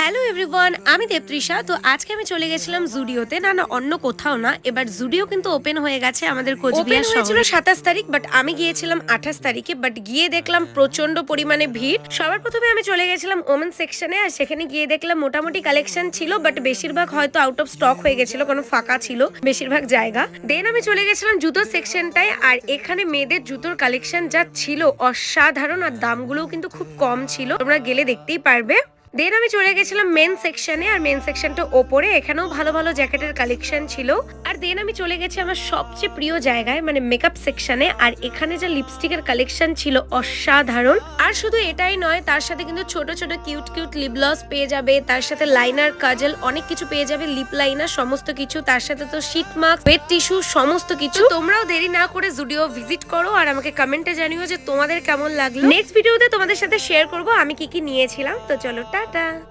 Hello everyone, আমি দেবতৃষা। তো আজকে আমি চলে গেছিলাম জুডিওতে, না অন্য কোথাও না। এবার জুডিও কিন্তু ওপেন হয়ে গেছে আমাদের কোচবিহার হয়েছিল 27 তারিখ, বাট আমি গিয়েছিলাম 28 তারিখে। বাট গিয়ে দেখলাম প্রচন্ড পরিমাণে ভিড়। সবার প্রথমে আমি চলে গেছিলাম ওমেন সেকশনে, আর সেখানে গিয়ে দেখলাম মোটামুটি কালেকশন ছিল, বাট বেশিরভাগ হয়তো আউট অফ স্টক হয়ে গেছিল, কোনো ফাঁকা ছিল বেশিরভাগ জায়গা। দেন আমি চলে গেছিলাম জুতোর সেকশনটায়, আর এখানে মেয়েদের জুতোর কালেকশন যা ছিল অসাধারণ, আর দামগুলোও কিন্তু খুব কম ছিল, তোমরা গেলে দেখতেই পারবে। দেন আমি চলে গেছিলাম মেন সেকশনে, আর মেন সেকশনটা ওপরে, এখানেও ভালো ভালো জ্যাকেটের কালেকশন ছিল। আর দেন আমি চলে গেছি আমার সবচেয়ে প্রিয় জায়গায়, মানে মেকআপ সেকশনে, আর এখানে যে লিপস্টিকের কালেকশন ছিল অসাধারণ। আর শুধু এটাই নয়, তার সাথে কিন্তু ছোট ছোট কিউট কিউট লিপ গ্লস পেয়ে যাবে, তার সাথে লাইনার, কাজল, অনেক কিছু পেয়ে যাবে, লিপ লাইনার সমস্ত কিছু, তার সাথে তো শীট মাস্ক, ওয়েট টিস্যু সমস্ত কিছু। তোমরাও দেরি না করে জুডিও ভিজিট করো, আর আমাকে কমেন্টে জানিও যে তোমাদের কেমন লাগলো। নেক্সট ভিডিওতে তোমাদের সাথে শেয়ার করবো আমি কি কি নিয়েছিলাম। তো চলো, টাটা।